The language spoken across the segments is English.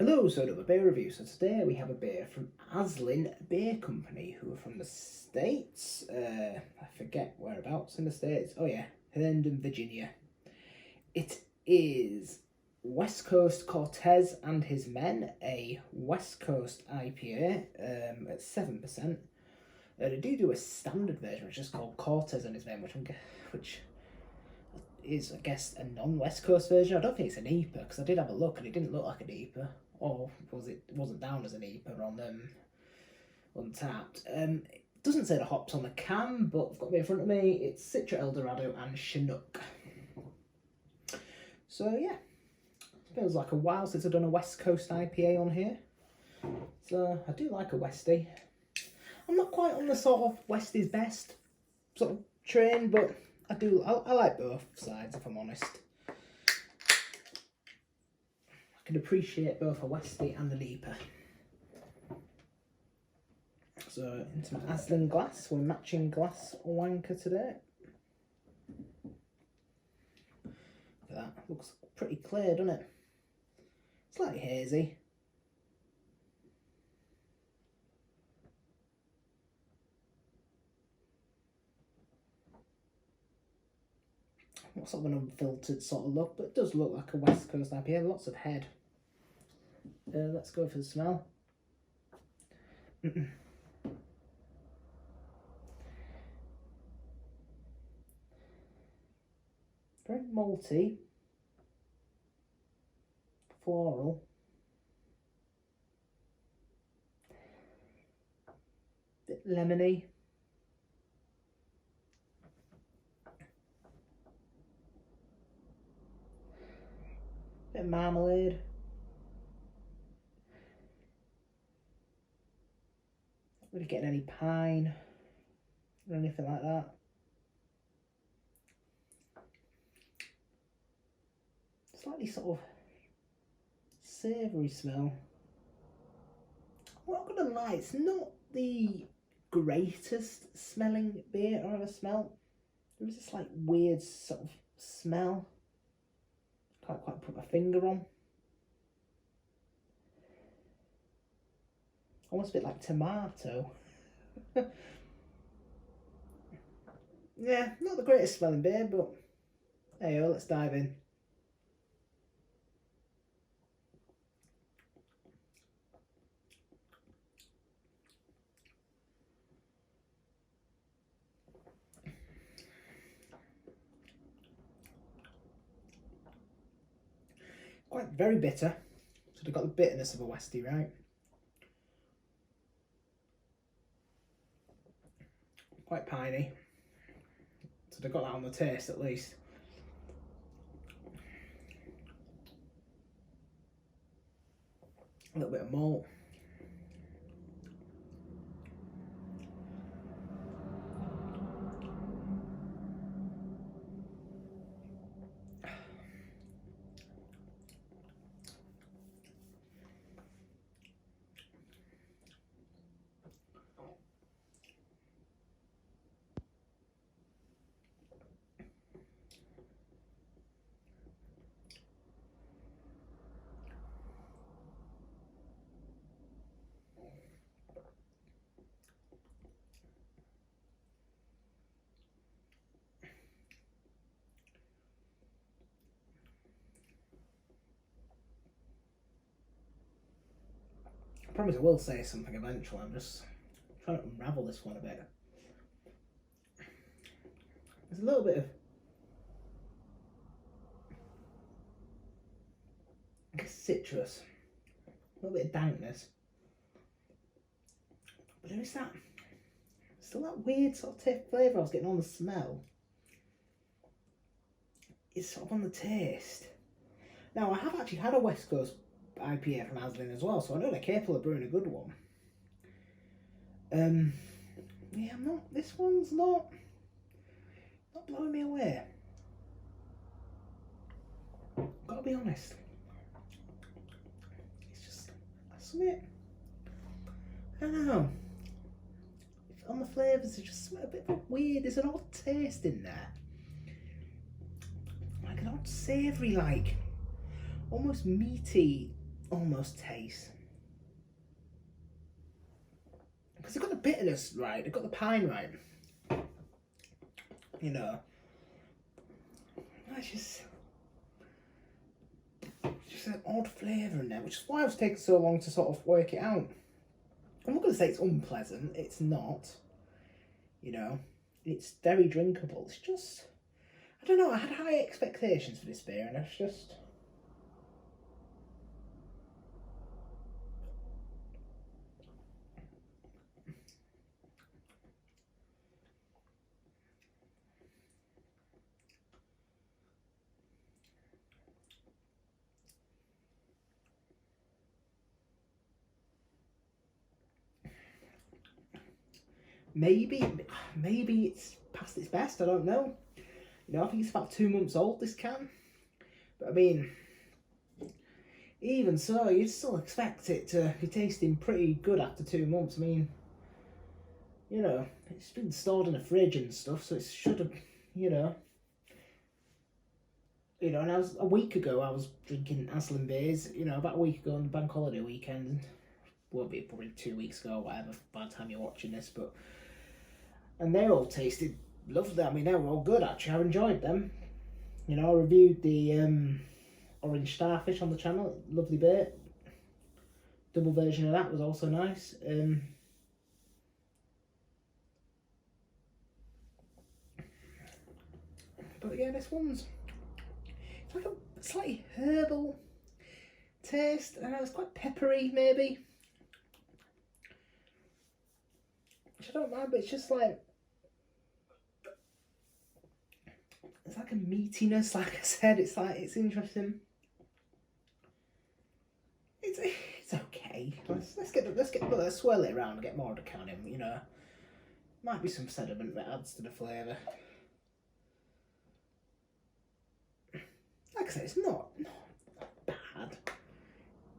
Hello, so another beer review. So today we have a beer from Aslin Beer Company, who are from the States. I forget whereabouts in the States. Oh yeah, Herndon, Virginia. It is West Coast Cortés and His Men, a West Coast IPA at 7%. They do a standard version, which is called Cortés and His Men, which is, I guess, a non-West Coast version. I don't think it's an IPA, because I did have a look and it didn't look like an IPA. Or it wasn't down as an IPA on Untappd. It doesn't say the hops on the can, but I've got me in front of me. It's Citra, Dorado and Chinook. So yeah, it feels like a while since I've done a West Coast IPA on here. So I do like a Westie. I'm not quite on the sort of Westie's best sort of train, but I like both sides, if I'm honest. I can appreciate both a Westie and an IPA. So into my Aslin glass, we're matching glass wanker today. Look at that, looks pretty clear, doesn't it? Slightly hazy. Not sort of an unfiltered sort of look, but it does look like a West Coast IPA, lots of head. Let's go for the smell. Very malty, floral. Bit lemony. Bit of marmalade. Not really getting any pine or anything like that. Slightly sort of savoury smell. I'm not gonna lie, it's not the greatest smelling beer I've ever smelled. There is this like weird sort of smell. Can't quite put my finger on. Almost a bit like tomato. Yeah, not the greatest smelling beer, but hey, let's dive in. Quite very bitter, so they've got the bitterness of a Westie, right? Quite piney, so they've got that on the taste at least. A little bit of malt. I promise I will say something eventually. I'm just trying to unravel this one a bit. There's a little bit of, I guess, citrus, a little bit of dankness, but there is that, still that weird sort of flavour I was getting on the smell. It's sort of on the taste. Now, I have actually had a West Coast IPA from Aslin as well, so I know they're capable of brewing a good one. Yeah, this one's not blowing me away. Gotta be honest. It's just, something, I don't know. On the flavours, it's just a bit weird. There's an odd taste in there. Like an odd savoury, like almost meaty almost taste. Because they've got the bitterness right, they've got the pine right. You know, it's just an odd flavour in there, which is why I was taking so long to sort of work it out. I'm not going to say it's unpleasant, it's not. You know, it's very drinkable. It's just, I don't know, I had high expectations for this beer, and it's just... Maybe it's past its best, I don't know. You know, I think it's about 2 months old, this can. But I mean, even so, you'd still expect it to be tasting pretty good after 2 months. I mean, you know, it's been stored in a fridge and stuff, so it should have, you know. You know, and a week ago, I was drinking Aslin beers, you know, about a week ago on the bank holiday weekend. Won't be probably 2 weeks ago or whatever by the time you're watching this, but... And they all tasted lovely. I mean, they were all good, actually. I enjoyed them. You know, I reviewed the Orange Starfish on the channel. Lovely beer. Double version of that was also nice. But yeah, this one's... It's like a slightly herbal taste. And it's quite peppery, maybe. Which I don't mind, but it's just like... It's like a meatiness, like I said. It's like, it's interesting. It's okay. Let's swirl it around and get more of the can in, you know. Might be some sediment that adds to the flavour. Like I said, it's not bad.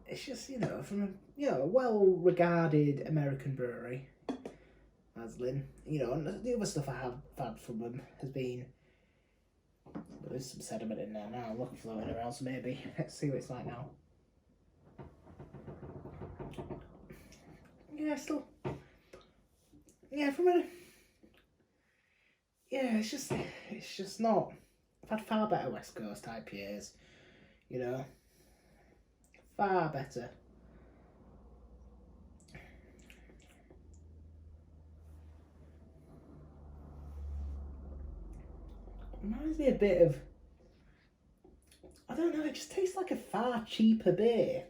It's just, you know, from a well-regarded American brewery, Aslin. You know, and the other stuff I have had from them has been... There is some sediment in there now, look, floating around, so maybe. Let's see what it's like now. Yeah, still... Yeah, it's just not... I've had far better West Coast IPAs, you know. Far better. Reminds me a bit of... I don't know, it just tastes like a far cheaper beer.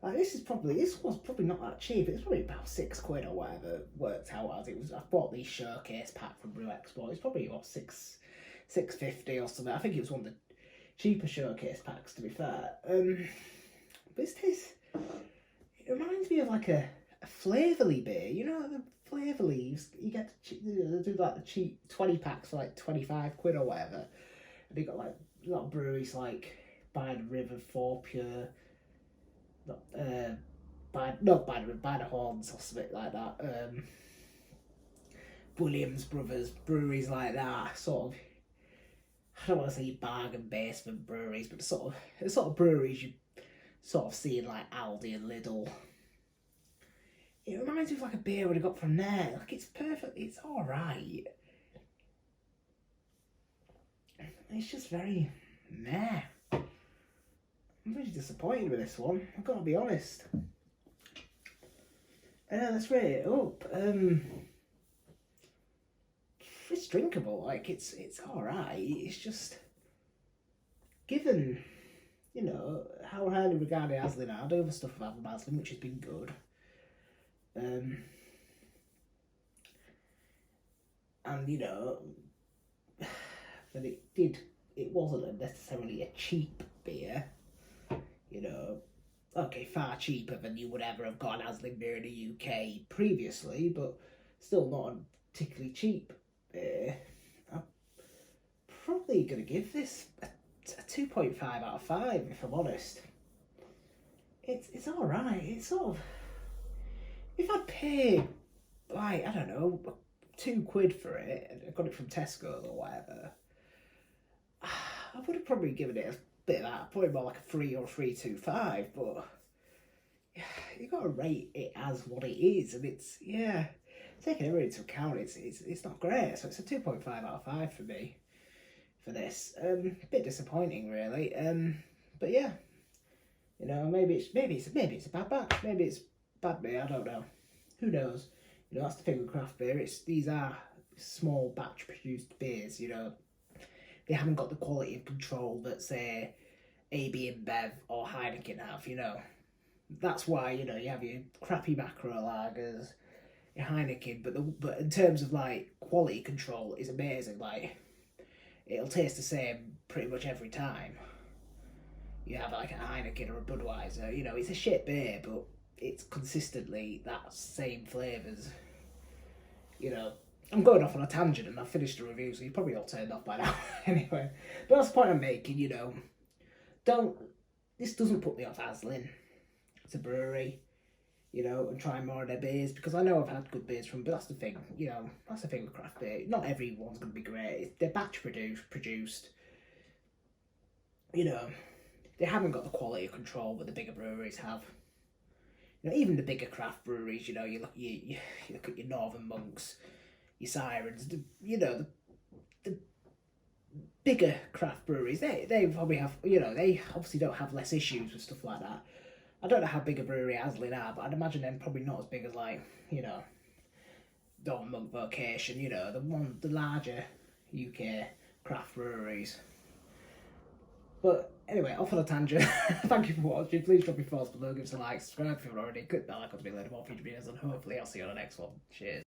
Like, this was probably not that cheap. It was probably about £6 or whatever it worked out as. It was, I bought the showcase pack from Brew Export. It's probably what, £6.50 or something. I think it was one of the cheaper showcase packs, to be fair. But this tastes... It reminds me of like a Flavourly beer. You know, the Flavourly, you get to do like the cheap 20 packs for like £25 or whatever. And they got like a lot of breweries like By the River, For Pure, by the Horns or something like that. Williams Brothers, breweries like that, sort of. I don't want to say bargain basement breweries, but the sort of breweries you sort of see in like Aldi and Lidl. It reminds me of like a beer we got from there. Like, it's perfect. It's all right. It's just very meh. I'm really disappointed with this one. I've got to be honest. Let's rate it up. It's drinkable. Like, it's all right. It's just, given, you know, how highly regarded Aslin are, the other stuff I've had from Aslin, which has been good. And you know, that it wasn't necessarily a cheap beer. You know, okay, far cheaper than you would ever have got an Aslin beer in the UK previously, but still not a particularly cheap beer. I'm probably going to give this a 2.5 out of 5, if I'm honest. It's alright. It's sort of... If I'd paid, like, I don't know, £2 for it, and I got it from Tesco or whatever, I would have probably given it bit of that, probably more like a 3 or 3.25, but you got to rate it as what it is, and it's, yeah, taking everything into account, it's not great, so it's a 2.5 out of 5 for me for this. A bit disappointing, really. But yeah, you know, maybe it's a bad batch, maybe it's bad beer, I don't know. Who knows? You know, that's the thing with craft beer. These are small batch produced beers. You know, they haven't got the quality of control that say AB InBev or Heineken have. You know, that's why, you know, you have your crappy macro lagers, your Heineken, but in terms of like quality control, it's amazing. Like, it'll taste the same pretty much every time. You have like a Heineken or a Budweiser. You know, it's a shit beer, but it's consistently that same flavours. You know, I'm going off on a tangent and I've finished the review, so you're probably all turned off by now. Anyway, but that's the point I'm making. You know, this doesn't put me off Aslin. It's a brewery, you know, and trying more of their beers, because I know I've had good beers from, but that's the thing, you know, that's the thing with craft beer. Not everyone's going to be great. They're batch produced. You know, they haven't got the quality control that the bigger breweries have. You know, even the bigger craft breweries, you know, you look at your Northern Monks, your Sirens, you know, the bigger craft breweries, they probably have, you know, they obviously don't have less issues with stuff like that. I don't know how big a brewery Aslin are, but I'd imagine they're probably not as big as, like, you know, Northern Monk Vocation, you know, the larger UK craft breweries. But anyway, off on a tangent. Thank you for watching. Please drop your thoughts below, give us a like, subscribe if you haven't already, click that like on to be later more future videos, and hopefully I'll see you on the next one. Cheers.